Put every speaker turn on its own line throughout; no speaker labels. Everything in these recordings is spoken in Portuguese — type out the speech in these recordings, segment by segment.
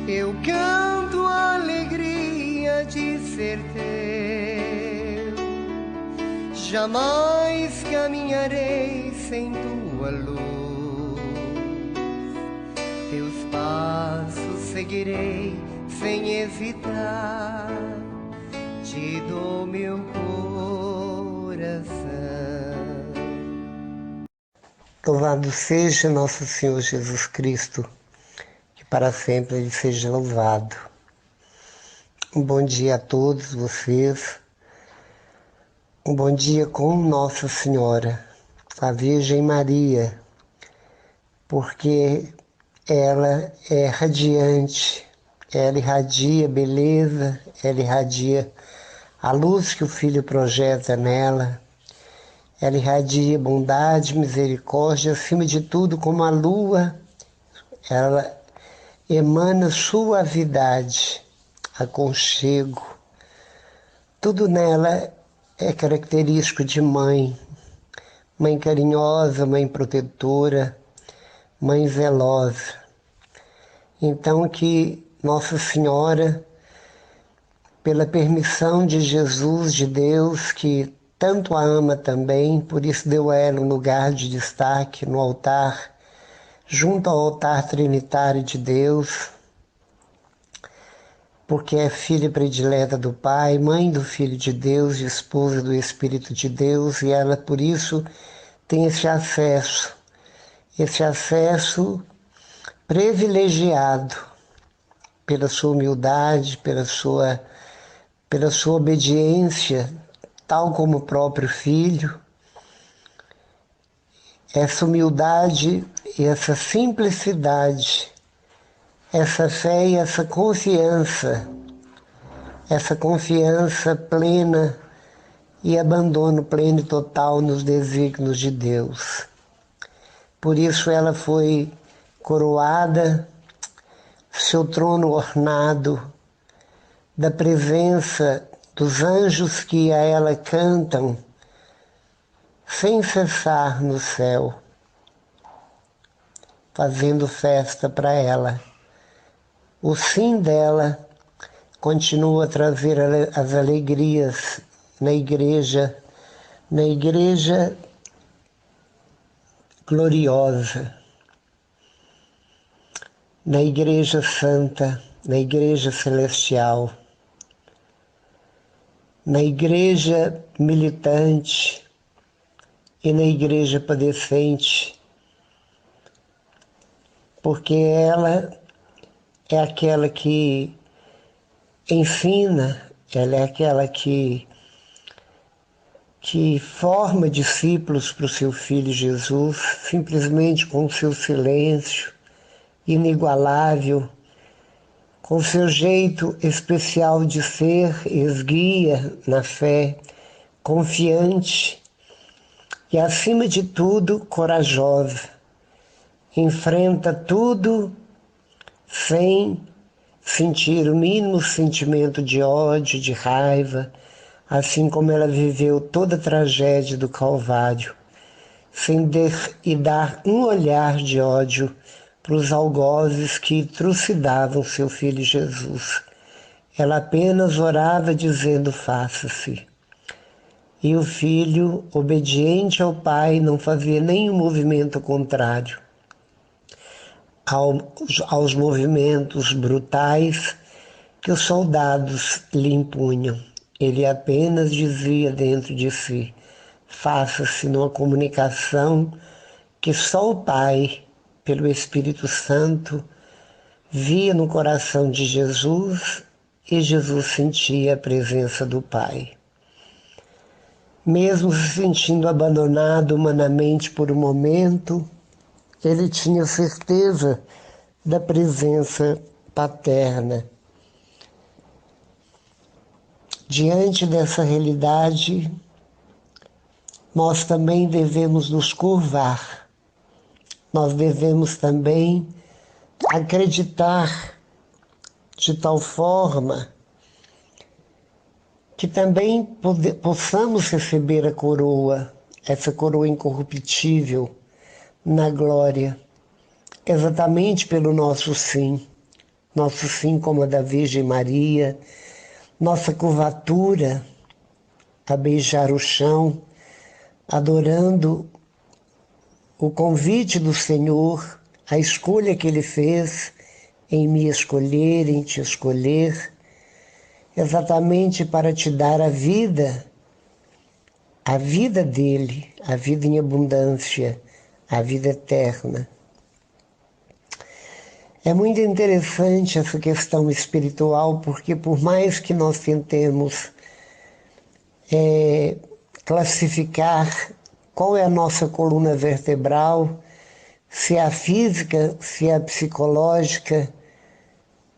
Eu canto a alegria de ser teu. Jamais caminharei sem tua luz. Teus passos seguirei sem hesitar. Te dou meu coração. Louvado seja nosso Senhor Jesus Cristo, que para sempre Ele seja louvado. Um bom dia a todos vocês. Um bom dia com Nossa Senhora, a Virgem Maria, porque ela é radiante, ela irradia beleza, ela irradia a luz que o Filho projeta nela, ela irradia bondade, misericórdia, acima de tudo, como a lua, ela emana suavidade, aconchego. Tudo nela é característico de mãe, mãe carinhosa, mãe protetora, mãe zelosa. Então que Nossa Senhora, pela permissão de Jesus, de Deus, que tanto a ama também, por isso deu a ela um lugar de destaque no altar, junto ao altar trinitário de Deus, porque é filha predileta do Pai, mãe do Filho de Deus, esposa do Espírito de Deus, e ela por isso tem esse acesso privilegiado pela sua humildade, pela sua obediência, tal como o próprio Filho. Essa humildade e essa simplicidade, essa fé e essa confiança plena e abandono pleno e total nos desígnios de Deus. Por isso ela foi coroada, seu trono ornado da presença dos anjos que a ela cantam sem cessar no céu, fazendo festa para ela. O sim dela continua a trazer as alegrias na igreja gloriosa, na igreja santa, na igreja celestial, na igreja militante e na igreja padecente, porque ela é aquela que ensina, ela é aquela que forma discípulos para o seu Filho Jesus, simplesmente com o seu silêncio inigualável, com o seu jeito especial de ser, esguia na fé, confiante e, acima de tudo, corajosa. Enfrenta tudo sem sentir o mínimo sentimento de ódio, de raiva, assim como ela viveu toda a tragédia do Calvário, sem dar um olhar de ódio para os algozes que trucidavam seu Filho Jesus. Ela apenas orava dizendo: faça-se. E o Filho, obediente ao Pai, não fazia nenhum movimento contrário aos movimentos brutais que os soldados lhe impunham. Ele apenas dizia dentro de si: faça-se, numa comunicação que só o Pai, pelo Espírito Santo, via no coração de Jesus, e Jesus sentia a presença do Pai. Mesmo se sentindo abandonado humanamente por um momento, ele tinha certeza da presença paterna. Diante dessa realidade, nós também devemos nos curvar. Nós devemos também acreditar de tal forma que também possamos receber a coroa, essa coroa incorruptível, na glória, exatamente pelo nosso sim, nosso sim como a da Virgem Maria, nossa curvatura a beijar o chão, adorando o convite do Senhor, a escolha que Ele fez em me escolher, em te escolher, exatamente para te dar a vida dele, a vida em abundância, a vida eterna. É muito interessante essa questão espiritual, porque por mais que nós tentemos classificar qual é a nossa coluna vertebral, se é a física, se é a psicológica,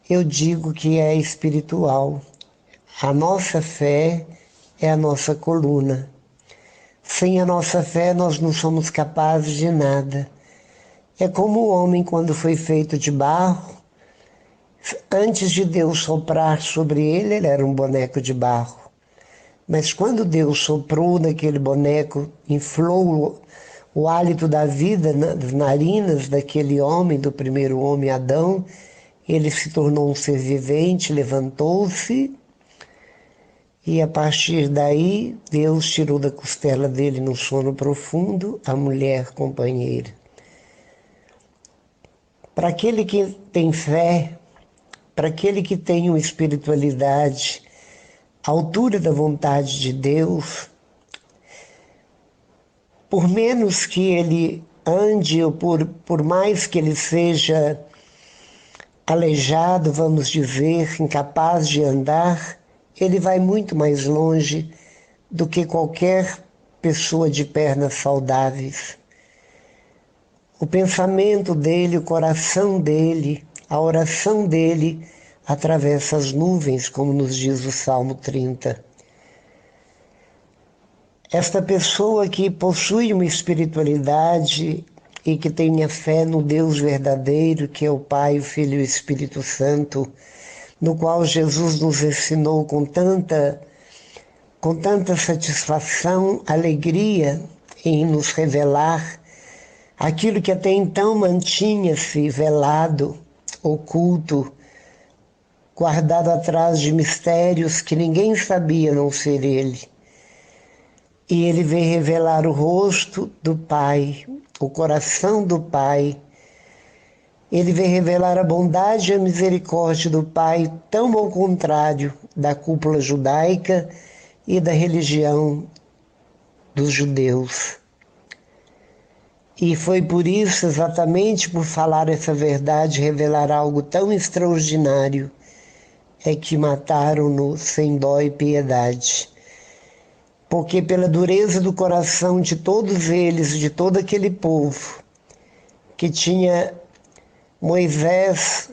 eu digo que é espiritual. A nossa fé é a nossa coluna. Sem a nossa fé, nós não somos capazes de nada. É como o homem, quando foi feito de barro, antes de Deus soprar sobre ele, ele era um boneco de barro. Mas quando Deus soprou naquele boneco, inflou o hálito da vida nas narinas daquele homem, do primeiro homem, Adão, ele se tornou um ser vivente, levantou-se, e a partir daí, Deus tirou da costela dele no sono profundo a mulher companheira. Para aquele que tem fé, para aquele que tem uma espiritualidade à altura da vontade de Deus, por menos que ele ande, ou por mais que ele seja aleijado, vamos dizer, incapaz de andar, ele vai muito mais longe do que qualquer pessoa de pernas saudáveis. O pensamento dele, o coração dele, a oração dele atravessa as nuvens, como nos diz o Salmo 30. Esta pessoa que possui uma espiritualidade e que tenha fé no Deus verdadeiro, que é o Pai, o Filho e o Espírito Santo, no qual Jesus nos ensinou com tanta satisfação, alegria em nos revelar aquilo que até então mantinha-se velado, oculto, guardado atrás de mistérios que ninguém sabia a não ser Ele. E Ele veio revelar o rosto do Pai, o coração do Pai. Ele veio revelar a bondade e a misericórdia do Pai, tão ao contrário da cúpula judaica e da religião dos judeus. E foi por isso, exatamente por falar essa verdade, revelar algo tão extraordinário, é que mataram-no sem dó e piedade. Porque pela dureza do coração de todos eles, de todo aquele povo, que tinha Moisés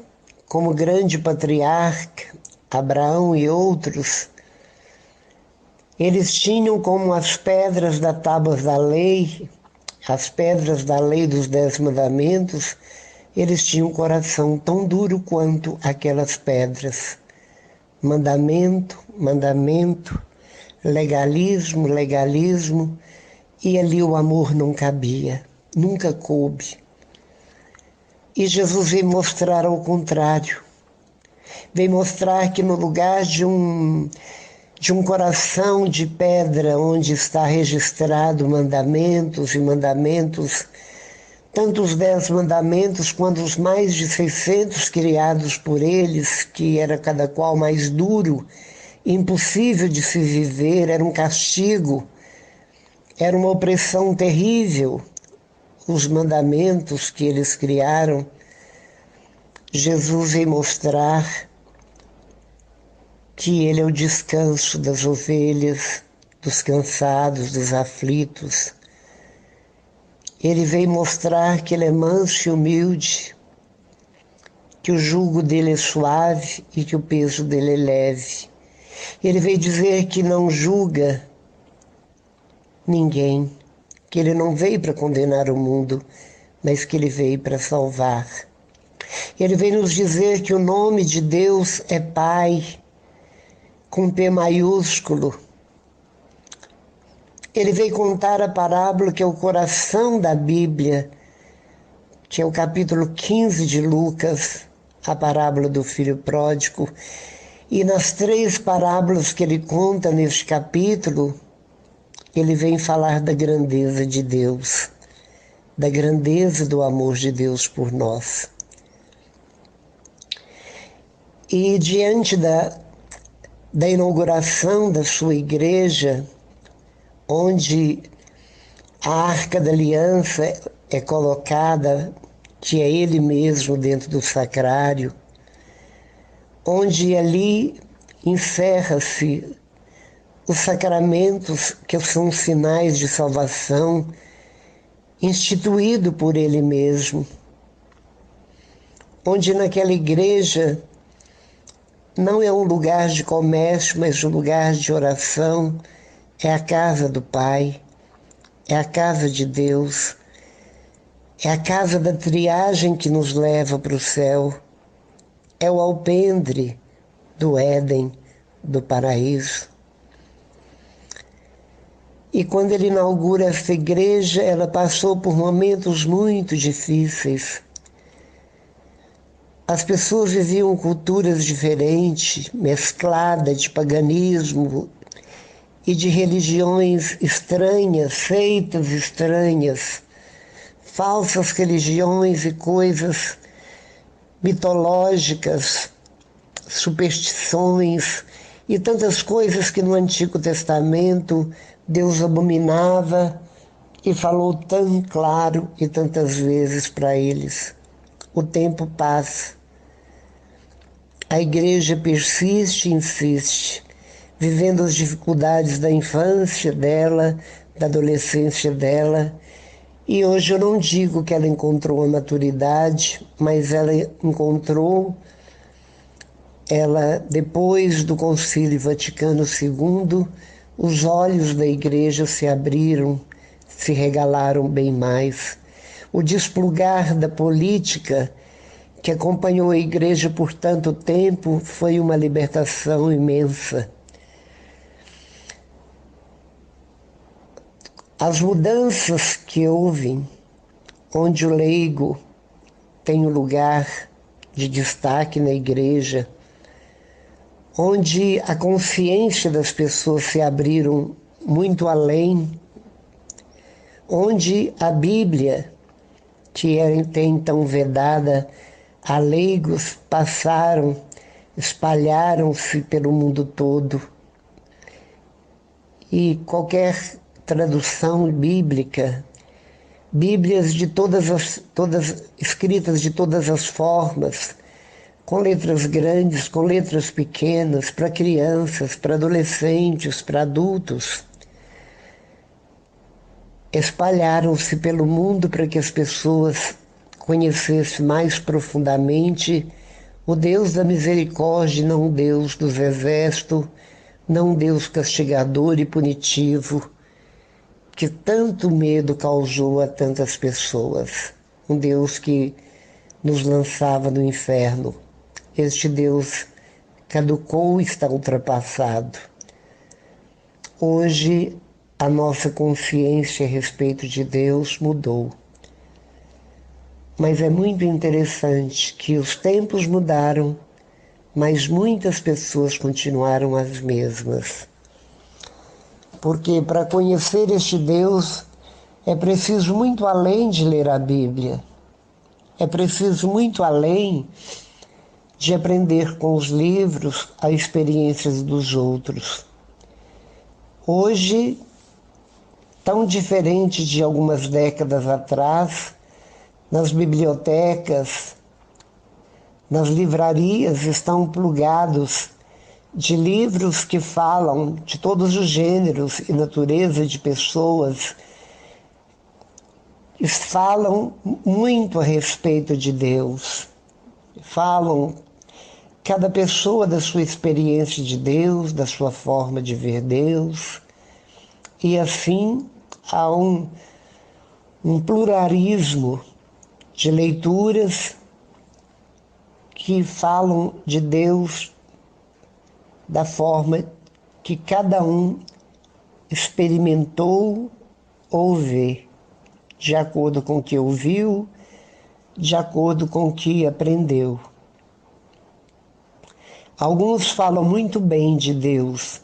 como grande patriarca, Abraão e outros, eles tinham como as pedras da tábua da lei, as pedras da lei dos 10 mandamentos, eles tinham um coração tão duro quanto aquelas pedras. Mandamento, mandamento, legalismo, legalismo, e ali o amor não cabia, nunca coube. E Jesus veio mostrar ao contrário, veio mostrar que no lugar de um coração de pedra, onde está registrado mandamentos e mandamentos, tanto os 10 mandamentos quanto os mais de 600 criados por eles, que era cada qual mais duro, impossível de se viver, era um castigo, era uma opressão terrível, os mandamentos que eles criaram. Jesus veio mostrar que Ele é o descanso das ovelhas, dos cansados, dos aflitos. Ele veio mostrar que Ele é manso e humilde, que o jugo dele é suave e que o peso dele é leve. Ele veio dizer que não julga ninguém, que Ele não veio para condenar o mundo, mas que Ele veio para salvar. Ele veio nos dizer que o nome de Deus é Pai, com P maiúsculo. Ele veio contar a parábola que é o coração da Bíblia, que é o capítulo 15 de Lucas, a parábola do filho pródigo. E nas 3 parábolas que ele conta neste capítulo, ele vem falar da grandeza de Deus, da grandeza do amor de Deus por nós. E diante da inauguração da sua igreja, onde a Arca da Aliança é colocada, que é ele mesmo dentro do sacrário, onde ali encerra-se os sacramentos que são sinais de salvação, instituído por ele mesmo, onde naquela igreja não é um lugar de comércio, mas um lugar de oração, é a casa do Pai, é a casa de Deus, é a casa da triagem que nos leva para o céu, é o alpendre do Éden, do paraíso. E quando ele inaugura essa igreja, ela passou por momentos muito difíceis. As pessoas viviam culturas diferentes, mescladas de paganismo e de religiões estranhas, seitas estranhas, falsas religiões e coisas mitológicas, superstições e tantas coisas que no Antigo Testamento Deus abominava e falou tão claro e tantas vezes para eles. O tempo passa. A igreja persiste e insiste, vivendo as dificuldades da infância dela, da adolescência dela. E hoje eu não digo que ela encontrou a maturidade, mas ela encontrou, depois do Concílio Vaticano II, os olhos da igreja se abriram, se regalaram bem mais. O desplugar da política que acompanhou a igreja por tanto tempo foi uma libertação imensa. As mudanças que houve, onde o leigo tem um lugar de destaque na igreja, onde a consciência das pessoas se abriram muito além, onde a Bíblia, que era até então vedada a leigos, espalharam-se pelo mundo todo. E qualquer tradução bíblica, Bíblias de todas escritas de todas as formas, com letras grandes, com letras pequenas, para crianças, para adolescentes, para adultos, espalharam-se pelo mundo para que as pessoas conhecessem mais profundamente o Deus da misericórdia, não o Deus dos exércitos, não um Deus castigador e punitivo, que tanto medo causou a tantas pessoas. Um Deus que nos lançava no inferno. Este Deus caducou e está ultrapassado. Hoje, a nossa consciência a respeito de Deus mudou. Mas é muito interessante que os tempos mudaram, mas muitas pessoas continuaram as mesmas. Porque para conhecer este Deus é preciso muito além de ler a Bíblia. É preciso muito além de aprender com os livros as experiências dos outros. Hoje, tão diferente de algumas décadas atrás, nas bibliotecas, nas livrarias estão plugados de livros que falam de todos os gêneros e natureza de pessoas, falam muito a respeito de Deus, falam cada pessoa da sua experiência de Deus, da sua forma de ver Deus, e assim há um pluralismo de leituras que falam de Deus da forma que cada um experimentou ou vê, de acordo com o que ouviu, de acordo com o que aprendeu. Alguns falam muito bem de Deus,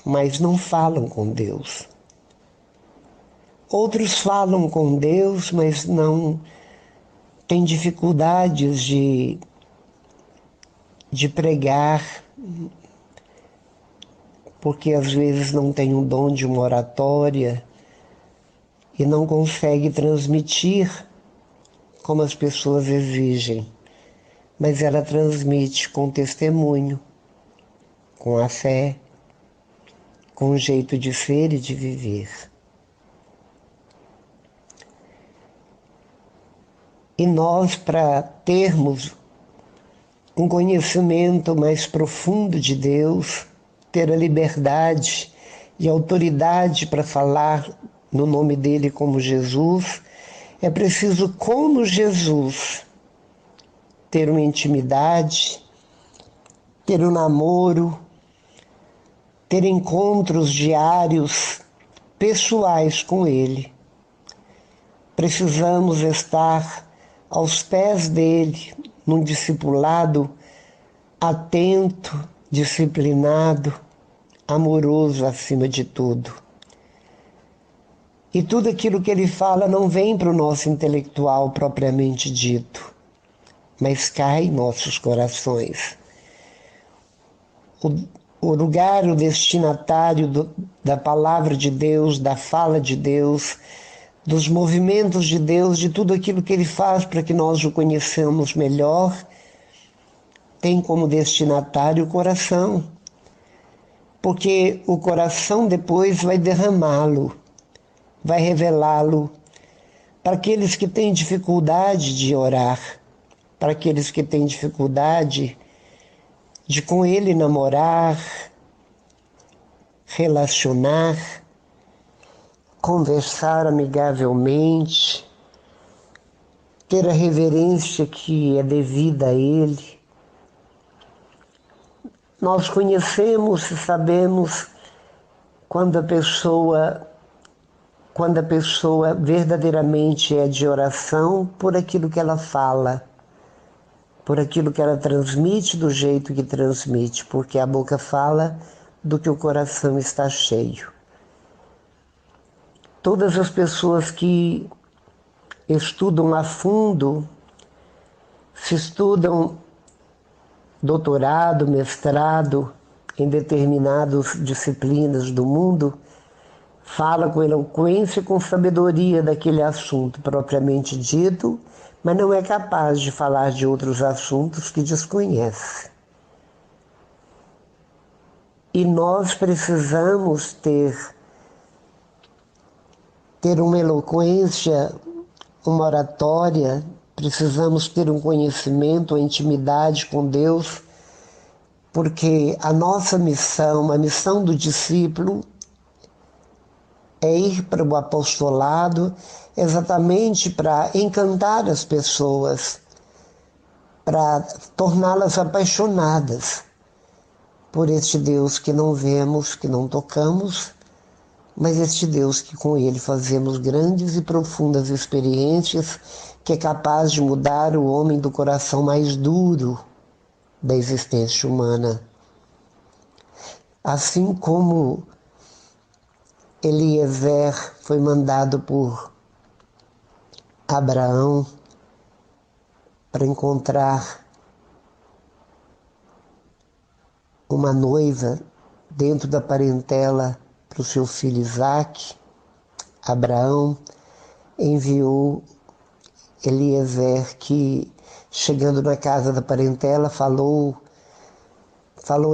mas não falam com Deus. Outros falam com Deus, mas não têm dificuldades de pregar, porque às vezes não tem o dom de uma oratória e não consegue transmitir como as pessoas exigem. Mas ela transmite com testemunho, com a fé, com o jeito de ser e de viver. E nós, para termos um conhecimento mais profundo de Deus, ter a liberdade e autoridade para falar no nome dele como Jesus, é preciso, como Jesus, ter uma intimidade, ter um namoro, ter encontros diários, pessoais com ele. Precisamos estar aos pés dele, num discipulado atento, disciplinado, amoroso acima de tudo. E tudo aquilo que ele fala não vem para o nosso intelectual propriamente dito, mas cai em nossos corações. O lugar, o destinatário da palavra de Deus, da fala de Deus, dos movimentos de Deus, de tudo aquilo que ele faz para que nós o conheçamos melhor, tem como destinatário o coração. Porque o coração depois vai derramá-lo, vai revelá-lo para aqueles que têm dificuldade de orar, para aqueles que têm dificuldade de com ele namorar, relacionar, conversar amigavelmente, ter a reverência que é devida a ele. Nós conhecemos e sabemos quando a pessoa verdadeiramente é de oração por aquilo que ela fala, por aquilo que ela transmite do jeito que transmite, porque a boca fala do que o coração está cheio. Todas as pessoas que estudam a fundo, se estudam doutorado, mestrado em determinadas disciplinas do mundo, fala com eloquência e com sabedoria daquele assunto propriamente dito, mas não é capaz de falar de outros assuntos que desconhece. E nós precisamos ter uma eloquência, uma oratória, precisamos ter um conhecimento, uma intimidade com Deus, porque a nossa missão, a missão do discípulo, é ir para o apostolado exatamente para encantar as pessoas, para torná-las apaixonadas por este Deus que não vemos, que não tocamos, mas este Deus que com ele fazemos grandes e profundas experiências, que é capaz de mudar o homem do coração mais duro da existência humana. Assim como Eliezer foi mandado por Abraão para encontrar uma noiva dentro da parentela para o seu filho Isaque, Abraão enviou Eliezer, que chegando na casa da parentela falou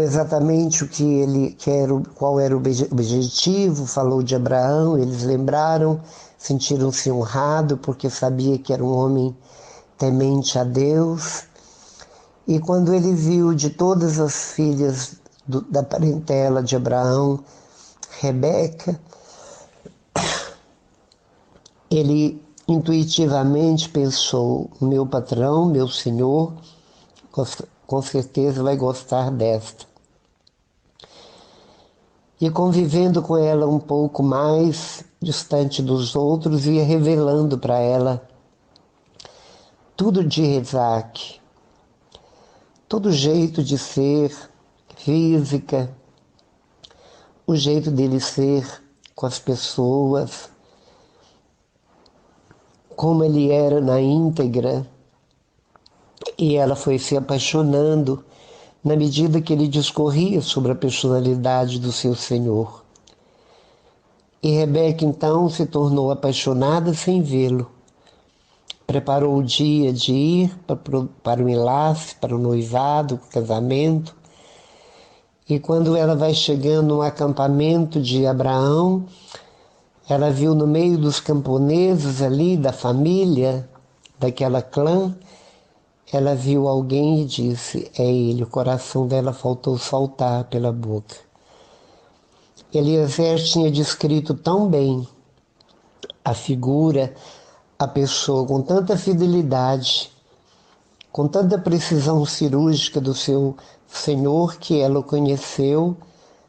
exatamente o que ele quer, qual era o objetivo, falou de Abraão, eles lembraram, sentiram-se honrados porque sabia que era um homem temente a Deus. E quando ele viu de todas as filhas da parentela de Abraão, Rebeca, ele intuitivamente pensou: meu patrão, meu senhor, com certeza vai gostar desta. E convivendo com ela um pouco mais distante dos outros, ia revelando para ela tudo de Isaac. todo jeito de ser, física, o jeito dele ser com as pessoas, como ele era na íntegra, e ela foi se apaixonando na medida que ele discorria sobre a personalidade do seu Senhor. E Rebeca então se tornou apaixonada sem vê-lo. Preparou o dia de ir para o enlace, para o noivado, o casamento. E quando ela vai chegando no acampamento de Abraão, ela viu no meio dos camponeses ali, da família, daquela clã, ela viu alguém e disse, é ele. O coração dela faltou saltar pela boca. Eliezer tinha descrito tão bem a figura, a pessoa, com tanta fidelidade, com tanta precisão cirúrgica do seu Senhor, que ela o conheceu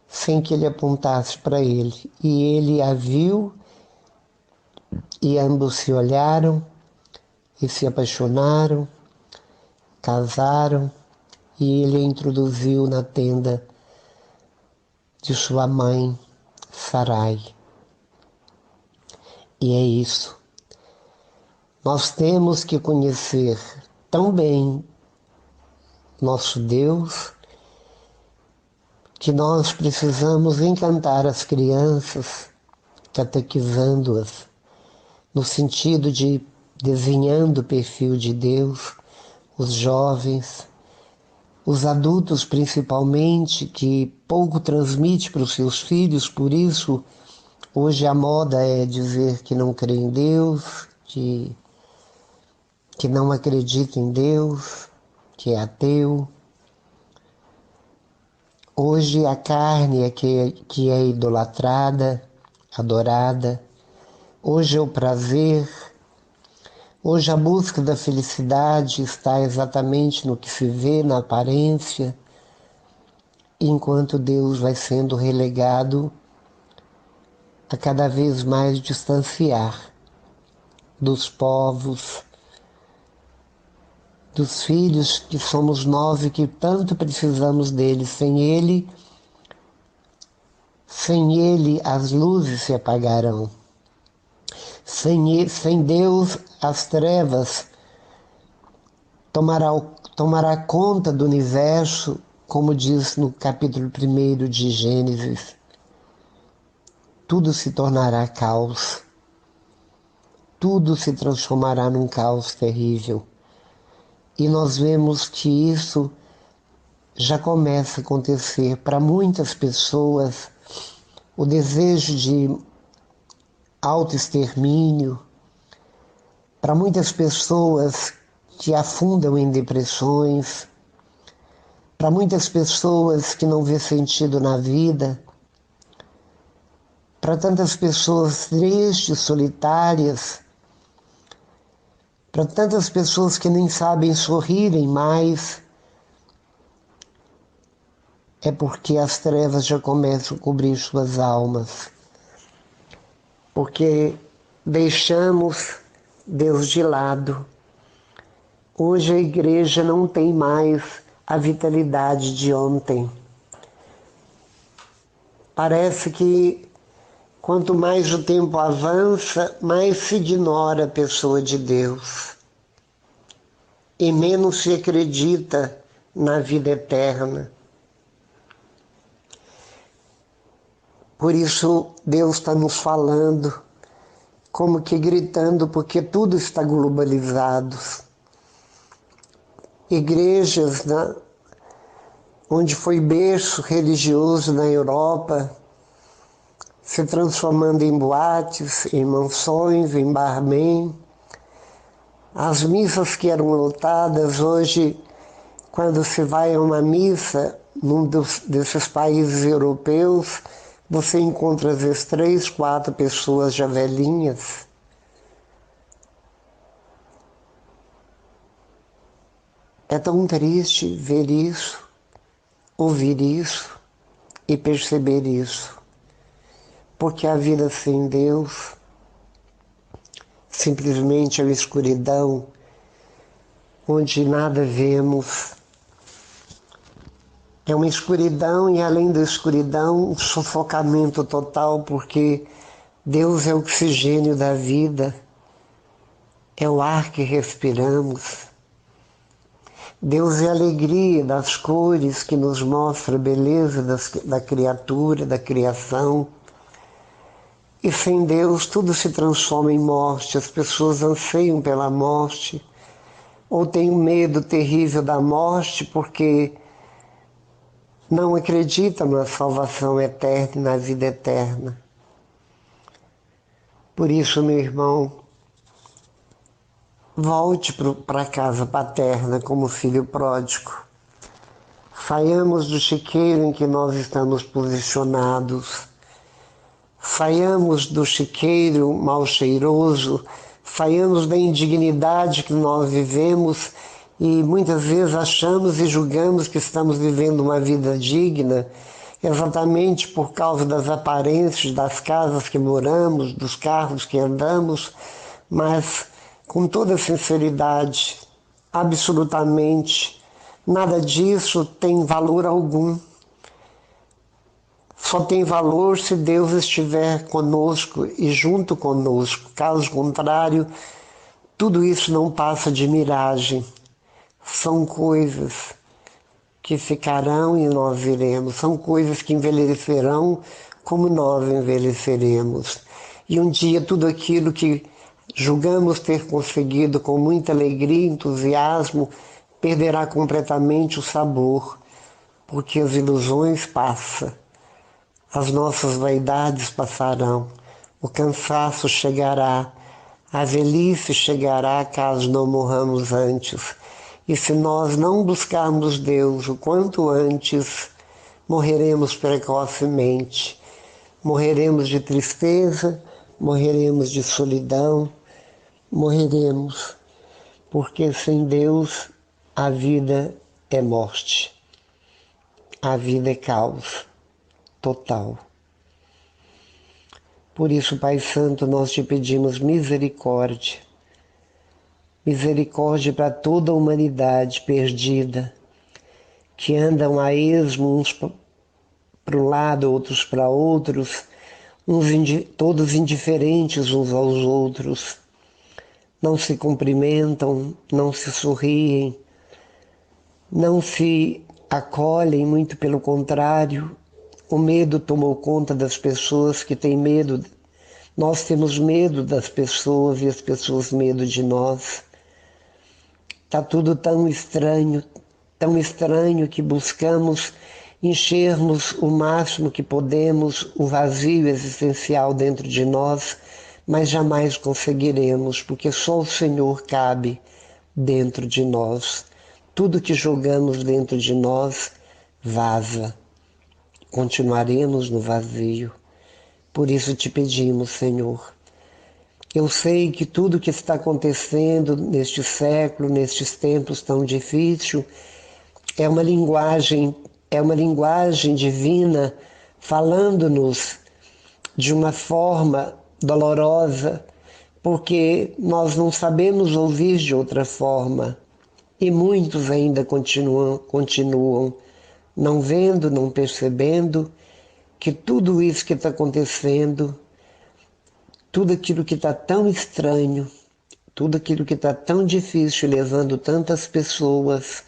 sem que ele apontasse para ele. E ele a viu, e ambos se olharam e se apaixonaram, casaram, e ele a introduziu na tenda de sua mãe, Sarai. E é isso. Nós temos que conhecer tão bem nosso Deus que nós precisamos encantar as crianças, catequizando-as, no sentido de desenhando o perfil de Deus, os jovens, os adultos principalmente, que pouco transmite para os seus filhos, por isso hoje a moda é dizer que não crê em Deus, que não acredita em Deus, que é ateu. Hoje a carne é que é idolatrada, adorada. Hoje é o prazer. Hoje a busca da felicidade está exatamente no que se vê, na aparência, enquanto Deus vai sendo relegado a cada vez mais distanciar dos povos, dos filhos que somos nós e que tanto precisamos dele. Sem ele as luzes se apagarão. Sem Deus as trevas tomará conta do universo, como diz no capítulo 1 de Gênesis. Tudo se tornará caos. Tudo se transformará num caos terrível. E nós vemos que isso já começa a acontecer para muitas pessoas, o desejo de autoextermínio, para muitas pessoas que afundam em depressões, para muitas pessoas que não vê sentido na vida, para tantas pessoas tristes, solitárias, para tantas pessoas que nem sabem sorrirem mais, é porque as trevas já começam a cobrir suas almas. Porque deixamos Deus de lado. Hoje a igreja não tem mais a vitalidade de ontem. Parece que quanto mais o tempo avança, mais se ignora a pessoa de Deus e menos se acredita na vida eterna. Por isso Deus está nos falando, como que gritando, porque tudo está globalizado. Igrejas, né, onde foi berço religioso na Europa, se transformando em boates, em mansões, em barman. As missas que eram lotadas, hoje, quando se vai a uma missa num desses países europeus, você encontra às vezes 3, 4 pessoas já velhinhas. É tão triste ver isso, ouvir isso e perceber isso. Porque a vida sem Deus simplesmente é uma escuridão onde nada vemos, É uma escuridão e, além da escuridão, um sufocamento total, porque Deus é o oxigênio da vida, é o ar que respiramos. Deus é a alegria das cores que nos mostra a beleza da criatura, da criação. E sem Deus tudo se transforma em morte, as pessoas anseiam pela morte, ou têm um medo terrível da morte porque não acreditam na salvação eterna e na vida eterna. Por isso, meu irmão, volte para a casa paterna como filho pródigo. Saiamos do chiqueiro em que nós estamos posicionados. Saiamos do chiqueiro mal cheiroso. Saiamos da indignidade que nós vivemos e muitas vezes achamos e julgamos que estamos vivendo uma vida digna exatamente por causa das aparências das casas que moramos, dos carros que andamos, mas com toda sinceridade, absolutamente, nada disso tem valor algum. Só tem valor se Deus estiver conosco e junto conosco. Caso contrário, tudo isso não passa de miragem. São coisas que ficarão e nós iremos. São coisas que envelhecerão como nós envelheceremos. E um dia tudo aquilo que julgamos ter conseguido com muita alegria e entusiasmo perderá completamente o sabor, porque as ilusões passam, as nossas vaidades passarão, o cansaço chegará, a velhice chegará caso não morramos antes. E se nós não buscarmos Deus o quanto antes, morreremos precocemente. Morreremos de tristeza, morreremos de solidão, morreremos, porque sem Deus a vida é morte, a vida é caos total. Por isso, Pai Santo, nós te pedimos misericórdia. Misericórdia para toda a humanidade perdida, que andam a esmo uns para um lado, outros para outros, todos indiferentes uns aos outros. Não se cumprimentam, não se sorriem, não se acolhem, muito pelo contrário. O medo tomou conta das pessoas que têm medo. Nós temos medo das pessoas e as pessoas medo de nós. Está tudo tão estranho que buscamos enchermos o máximo que podemos o vazio existencial dentro de nós, mas jamais conseguiremos, porque só o Senhor cabe dentro de nós. Tudo que jogamos dentro de nós vaza. Continuaremos no vazio. Por isso te pedimos, Senhor. Eu sei que tudo que está acontecendo neste século, nestes tempos tão difíceis, é uma linguagem divina falando-nos de uma forma dolorosa, porque nós não sabemos ouvir de outra forma. E muitos ainda continuam não vendo, não percebendo que tudo isso que está acontecendo, tudo aquilo que está tão estranho, tudo aquilo que está tão difícil, levando tantas pessoas,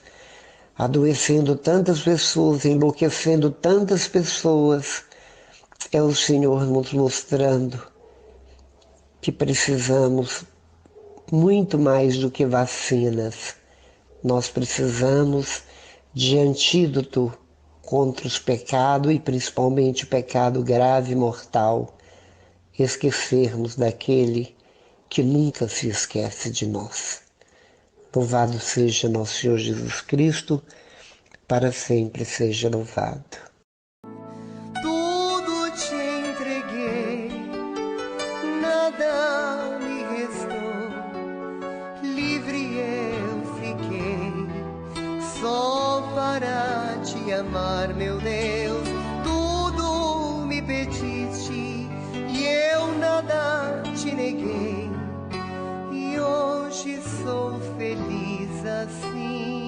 adoecendo tantas pessoas, enlouquecendo tantas pessoas, é o Senhor nos mostrando que precisamos muito mais do que vacinas. Nós precisamos de antídoto contra os pecados e principalmente o pecado grave e mortal. Esquecermos daquele que nunca se esquece de nós. Louvado seja nosso Senhor Jesus Cristo, para sempre seja louvado.
Tudo te entreguei, nada me restou, livre eu fiquei, só para te amar, meu Deus. Tudo me pediste e eu nada te neguei, e hoje sou feliz assim.